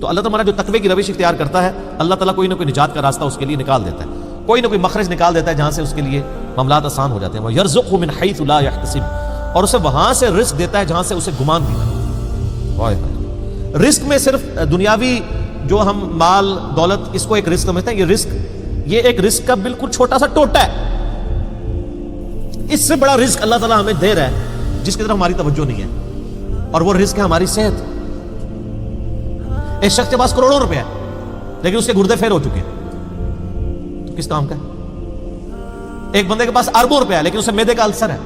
تو اللہ تعالیٰ جو تقوی کی روش اختیار کرتا ہے اللہ تعالیٰ کوئی نہ کوئی نجات کا راستہ اس کے لیے نکال دیتا ہے، کوئی نہ کوئی مخرج نکال دیتا ہے جہاں سے اس کے لیے معاملات آسان ہو جاتے ہیں. وَيَرْزُقْهُ مِنْ حَيْثُ لَا يَحْتَسِبُ، اور اسے وہاں سے رزق دیتا ہے جہاں سے اسے گمان بھی نہ. رزق میں صرف دنیاوی جو ہم مال دولت اس کو ایک رزق سمجھتے ہیں، یہ ایک رزق کا بالکل چھوٹا سا ٹوٹا ہے. اس سے بڑا رزق اللہ تعالیٰ ہمیں دے رہا ہے جس کی طرف ہماری توجہ نہیں ہے، اور وہ رزق ہے ہماری صحت. ایک شخص کے پاس کروڑوں روپے ہے لیکن اس کے گردے فیل ہو چکے ہیں، تو کس کام کا ہے؟ ایک بندے کے پاس اربوں روپے ہے لیکن اسے معدے کا السر ہے،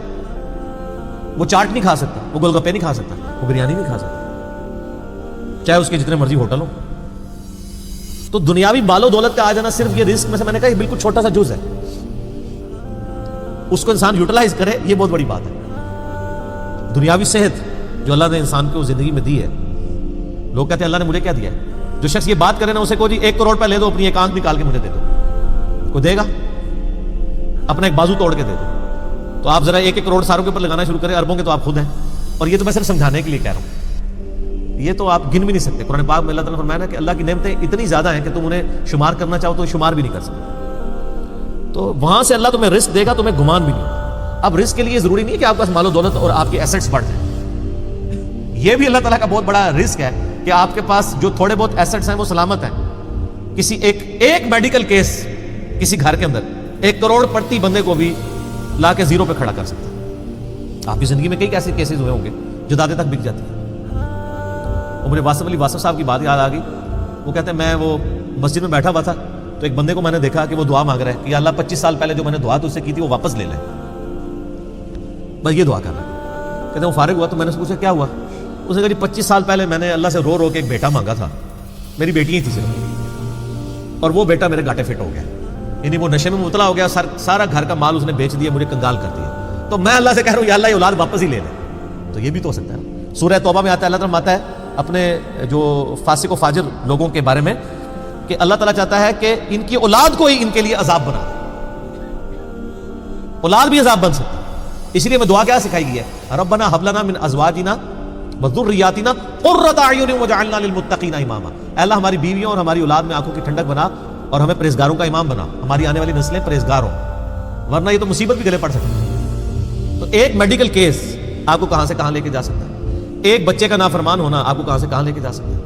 وہ چاٹ نہیں کھا سکتا، وہ گول گپے نہیں کھا سکتا، وہ بریانی نہیں کھا سکتا، چاہے اس کے جتنے مرضی ہوٹل ہو. تو دنیاوی مال و دولت کا آ جانا صرف یہ رزق میں سے میں نے کہا یہ بالکل چھوٹا سا جز ہے، اس کو انسان یوٹیلائز کرے یہ بہت بڑی بات ہے. دنیاوی صحت جو اللہ نے انسان کو زندگی میں دی ہے، لوگ کہتے ہیں اللہ نے مجھے کیا دیا ہے؟ جو شخص یہ بات کرے نا اسے کو جی 1 کروڑ روپے لے دو، اپنی ایک آنکھ نکال کے مجھے دے دو، کوئی دے گا؟ اپنا ایک بازو توڑ کے دے دو. تو آپ ذرا 1 کروڑ ساروں کے اوپر لگانا شروع کریں، اربوں کے تو آپ خود ہیں. اور یہ تو میں صرف سمجھانے کے لیے کہہ رہا ہوں، یہ تو آپ گن بھی نہیں سکتے. قرآن پاک میں اللہ تعالیٰ نے فرمایا نا کہ اللہ کی نعمتیں اتنی زیادہ ہیں کہ تم انہیں شمار کرنا چاہو تو شمار بھی نہیں کر سکتے. تو وہاں سے اللہ تمہیں رزق دے گا، تمہیں گمان بھی نہیں. اب رزق کے لیے ضروری نہیں ہے کہ آپ کے پاس مال و دولت اور آپ کے ایسٹس بڑھ جائیں. یہ بھی اللہ تعالیٰ کا بہت بڑا رزق ہے کہ آپ کے پاس جو تھوڑے بہت ایسٹس ہیں وہ سلامت ہیں. کسی ایک میڈیکل کیس کسی گھر کے اندر 1 کروڑ پڑتی بندے کو بھی لا کے زیرو پہ کھڑا کر سکتا ہے. آپ کی زندگی میں کئی ایسے کیسز ہوئے ہوں گے جو دادے تک بک جاتی ہیں. اور مجھے واسف علی واسف صاحب کی بات یاد آ گئی. وہ کہتے ہیں میں وہ مسجد میں بیٹھا ہوا تھا تو ایک بندے کو میں نے دیکھا کہ وہ دعا مانگ رہا ہے کہ اللہ 25 سال پہلے جو میں نے دعا تو اس سے کی تھی وہ واپس لے لیں، بس یہ دعا کر رہا ہے. کہتے ہیں وہ فارغ ہوا تو میں نے اس سے پوچھا کیا ہوا؟ اس نے کہا جی 25 سال پہلے میں نے اللہ سے رو رو کے ایک بیٹا مانگا تھا، میری بیٹی ہی تھی صرف، اور وہ بیٹا میرے گاٹے فٹ ہو گیا، یعنی وہ نشے میں مبتلا ہو گیا، سارا گھر کا مال اس نے بیچ دیا، مجھے کنگال کر دیا. تو میں اللہ سے کہہ رہا ہوں یا اللہ یہ اولاد واپس ہی لے لے. تو یہ بھی تو ہو سکتا ہے. سورہ توبہ میں آتا ہے اللہ تعالیٰ آتا ہے اپنے جو فاسق و فاجر لوگوں کے بارے میں کہ اللہ تعالیٰ چاہتا ہے کہ ان کی اولاد کو ہی ان کے لیے عذاب بنا دے. اولاد بھی عذاب بن سکتی. اس لیے میں دعا کیا سکھائی گئی ہے؟ ربنا هب لنا من ازواجنا وذرياتنا قرۃ اعین واجعلنا للمتقین اماما. اے اللہ ہماری بیویوں اور ہماری اولاد میں آنکھوں کی ٹھنڈک بنا اور ہمیں پرہیزگاروں کا امام بنا، ہماری آنے والی نسلیں پرہیزگار ہوں، ورنہ یہ تو مصیبت بھی گلے پڑ سکتی ہے. تو ایک میڈیکل کیس آپ کو کہاں سے کہاں لے کے جا سکتا ہے، ایک بچے کا نافرمان ہونا آپ کو کہاں سے کہاں لے کے جا سکتا ہے.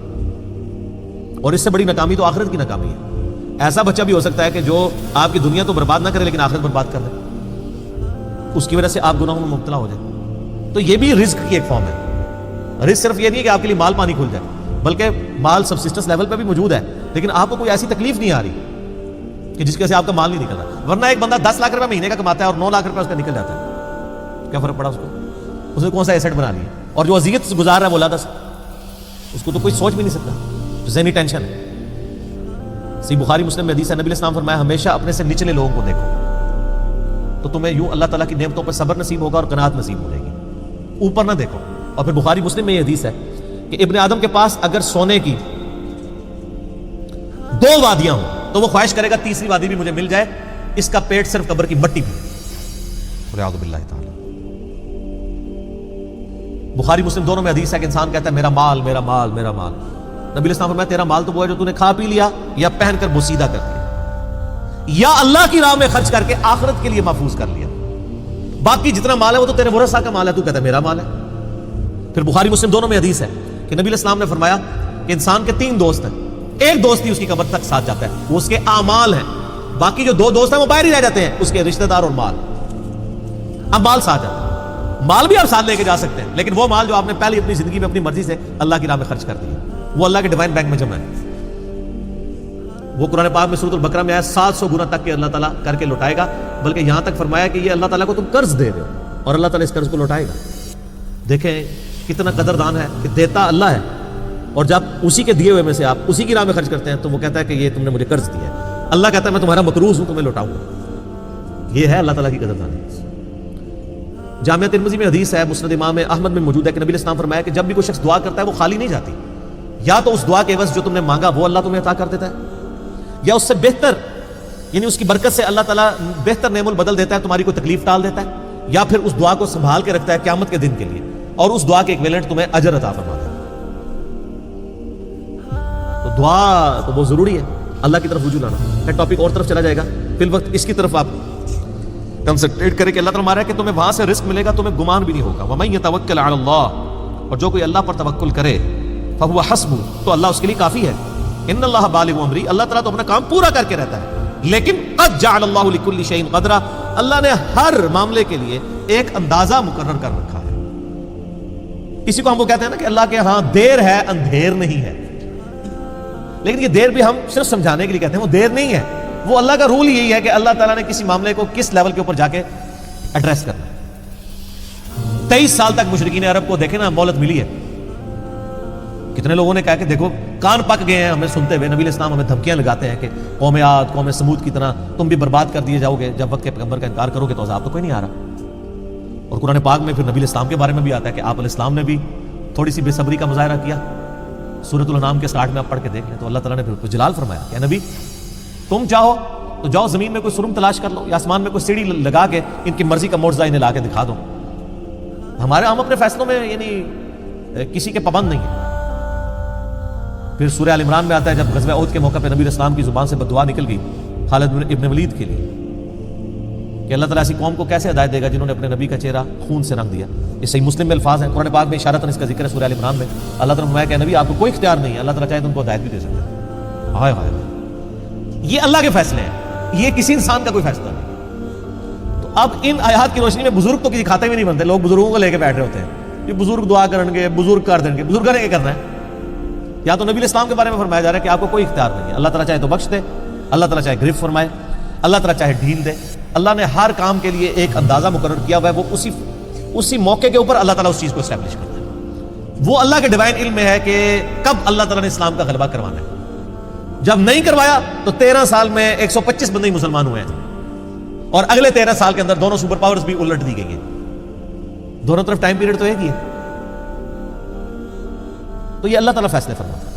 اور اس سے بڑی ناکامی تو آخرت کی ناکامی ہے. ایسا بچہ بھی ہو سکتا ہے کہ جو آپ کی دنیا تو برباد نہ کرے لیکن آخرت برباد کر دے، اس کی وجہ سے آپ گناہوں میں مبتلا ہو جائے. تو یہ بھی رزق کی ایک فارم ہے. رزق صرف یہ نہیں ہے کہ آپ کے لیے مال پانی کھل جائے، بلکہ مال سبسسٹنس لیول پہ بھی موجود ہے، لیکن آپ کو کوئی ایسی تکلیف نہیں آ رہی کہ جس کی وجہ سے آپ کا مال نہیں نکل رہا. ورنہ ایک بندہ 10 لاکھ روپے مہینے کا کماتا ہے اور 9 لاکھ روپے اس کا نکل جاتا ہے، کیا فرق پڑا اس کو؟ اس نے کون سا ایسٹ بنا لیا؟ اور جو اذیت سے گزار رہا ہے ولادت سے، اس کو تو کوئی سوچ بھی نہیں سکتا، ذہنی ٹینشن ہے. صحیح بخاری مسلم میں حدیث ہے، نبی علیہ السلام فرمایا ہمیشہ اپنے سے نچلے لوگوں کو دیکھو تو تمہیں یوں اللہ تعالیٰ کی نعمتوں پہ صبر نصیب ہوگا اور قناعت نصیب ہو جائے گی. اوپر نہ دیکھو. اور پھر بخاری مسلم میں یہ حدیث ہے کہ ابن آدم کے پاس اگر سونے کی 2 وادیاں ہوں تو وہ خواہش کرے گا تیسری وادی بھی مجھے مل جائے، اس کا پیٹ صرف قبر کی مٹی بھی. اعوذ باللہ تعالی. بخاری مسلم دونوں میں حدیث ہے کہ انسان کہتا ہے میرا مال میرا مال میرا مال. نبی علیہ السلام فرمایا تیرا مال تو وہ ہے جو تو نے کھا پی لیا یا پہن کر بوسیدہ کر دیا یا اللہ کی راہ میں خرچ کر کے آخرت کے لیے محفوظ کر لیا. باقی جتنا مال ہے وہ تو تیرے ورثہ کا مال ہے، تو کہتا ہے میرا مال ہے. پھر بخاری مسلم دونوں میں حدیث ہے کہ نبی علیہ السلام نے فرمایا کہ انسان کے 3 دوست ہیں، ایک دوست ہی اس کی قبر تک ساتھ جاتا ہے، وہ اس کے اعمال ہیں. باقی جو 2 دوست ہیں وہ باہر ہی رہ جاتے ہیں، اس کے رشتہ دار اور مال. اب مال ساتھ جاتا ہے، مال بھی آپ ساتھ لے کے جا سکتے ہیں، لیکن وہ مال جو آپ نے پہلے اپنی زندگی میں اپنی مرضی سے اللہ کی راہ میں خرچ کر دیا وہ اللہ کے ڈیوائن بینک میں جمع ہے. وہ قرآن پاک میں سورۃ البقرہ میں آیا 700 گنا تک کہ اللہ تعالیٰ کر کے لوٹائے گا، بلکہ یہاں تک فرمایا کہ یہ اللہ تعالیٰ کو تم قرض دے رہے ہو اور اللہ تعالیٰ اس قرض کو لوٹائے گا. دیکھیں کتنا قدردان ہے کہ دیتا اللہ ہے، اور جب اسی کے دیے ہوئے میں سے آپ اسی کی راہ میں خرچ کرتے ہیں تو وہ کہتا ہے کہ یہ تم نے مجھے قرض دیا ہے. اللہ کہتا ہے میں تمہارا مقروض ہوں، تمہیں لوٹاؤں گا. یہ ہے اللہ تعالیٰ کی قدردانی. جامعہ ترمذی میں حدیث ہے، مسند امام احمد میں موجود ہے کہ نبی علیہ السلام فرمایا کہ جب بھی کوئی شخص دعا کرتا ہے وہ خالی نہیں جاتی. یا تو اس دعا کے عوض جو تم نے مانگا وہ اللہ تمہیں عطا کر دیتا ہے، یا اس سے بہتر یعنی اس کی برکت سے اللہ تعالیٰ بہتر نعم البدل دیتا ہے، تمہاری کوئی تکلیف ٹال دیتا ہے، یا پھر اس دعا کو سنبھال کے رکھتا ہے قیامت کے دن کے لیے اور اس دعا کے ایکویلنٹ تمہیں اجر عطا فرماتا ہے. تو تو دعا تو بہت ضروری ہے، اللہ کی طرف رجوع لانا۔ ٹاپک اور طرف چلا جائے گا، فی الوقت اس کی طرف آپ کنسنٹریٹ کرے کہ اللہ تعالیٰ مارا کہ تمہیں وہاں سے رزق ملے گا، تمہیں گمان بھی نہیں ہوگا۔ وَمَن يَتَوَكَّلْ عَلَى اللَّهِ، اور جو کوئی اللہ پر توکل کرے، فَهُوَ حَسْبُهُ، تو اللہ اس کے لیے کافی ہے۔ ان اللہ بالغ امری، اللہ تعالیٰ تو اپنا کام پورا کر کے رہتا ہے، لیکن قد جعل اللہ لكل شيء قدرا، اللہ نے ہر معاملے کے لیے ایک اندازہ مقرر کر رکھا ہے۔ اسی کو ہم وہ کہتے ہیں نا کہ اللہ کے ہاں دیر ہے اندھیر نہیں ہے، لیکن یہ دیر بھی ہم صرف سمجھانے کے لیے کہتے ہیں، وہ دیر نہیں ہے، وہ اللہ کا رول یہی ہے کہ اللہ تعالیٰ نے کسی معاملے کو کس لیول کے اوپر جا کے ایڈریس کرنا ہے۔ 23 سال تک مشرکین عرب کو دیکھیں نا مہلت ملی ہے، کتنے لوگوں نے کہا کہ دیکھو کان پک گئے ہیں ہمیں سنتے ہوئے، نبی علیہ السلام ہمیں دھمکیاں لگاتے ہیں کہ قوم عاد قوم سمود کی طرح تم بھی برباد کر دیے جاؤ گے، جب وقت کے پیغمبر کا انکار کرو گے تو عذاب تو کوئی نہیں آ رہا۔ اور قرآن پاک میں پھر نبی علیہ السلام کے بارے میں بھی آتا ہے کہ آپ علیہ السلام نے بھی تھوڑی سی بے صبری کا مظاہرہ کیا، سورۃ الانعام کے سٹارٹ میں آپ پڑھ کے دیکھ لیں تو اللہ تعالیٰ نے پھر جلال فرمایا کہ نبی تم چاہو تو جاؤ زمین میں کوئی سرنگ تلاش کر لو یا آسمان میں کوئی سیڑھی لگا کے ان کی مرضی کا معجزہ انہیں لا کے دکھا دو، ہم اپنے فیصلوں میں یعنی کسی کے پابند نہیں ہیں۔ پھر سورہ آل عمران میں آتا ہے جب غزوہ احد کے موقع پہ نبی علیہ السلام کی زبان سے بددعا نکل گئی خالد ابن ولید کے لیے کہ اللہ تعالیٰ ایسی قوم کو کیسے ہدایت دے گا جنہوں نے اپنے نبی کا چہرہ خون سے رنگ دیا۔ یہ صحیح مسلم میں الفاظ ہیں، قرآن پاک میں اشارتاً اس کا ذکر ہے سورہ آل عمران میں۔ اللہ تعالیٰ نے فرمایا کہ نبی آپ کو کوئی اختیار نہیں ہے، اللہ تعالیٰ چاہے تو ان کو ہدایت بھی دے سکتا ہے۔ ہائے ہائے، یہ اللہ کے فیصلے ہیں، یہ کسی انسان کا کوئی فیصلہ نہیں۔ تو اب ان آیات کی روشنی میں بزرگ تو کسی کھاتے میں نہیں بنتے، لوگ بزرگوں کو لے کے بیٹھ رہے ہوتے ہیں، یہ بزرگ دعا کریں گے، بزرگ کر دیں گے، بزرگ نے کیا کرنا ہے؟ یا تو نبی علیہ السلام کے بارے میں فرمایا جا رہا ہے کہ آپ کو کوئی اختیار نہیں ہے، اللہ تعالیٰ چاہے تو بخش دے، اللہ تعالیٰ چاہے گرفت فرمائے، اللہ تعالیٰ چاہے ڈھیل دے۔ اللہ نے ہر کام کے لیے ایک اندازہ مقرر کیا ہوا ہے، وہ اسی موقع کے اوپر اللہ تعالیٰ اس چیز کو اسٹیبلش کرتا ہے۔ وہ اللہ کے ڈیوائن علم میں ہے کہ کب اللہ تعالیٰ نے اسلام کا غلبہ کروانا ہے۔ جب نہیں کروایا تو 13 سال میں 125 بندے ہی مسلمان ہوئے ہیں، اور اگلے 13 سال کے اندر دونوں سپر پاورز بھی الٹ دی گئی ہیں، دونوں طرف ٹائم پیریڈ تو ایک ہی ہے۔ تو یہ اللہ تعالیٰ فیصلے فرماتا ہے۔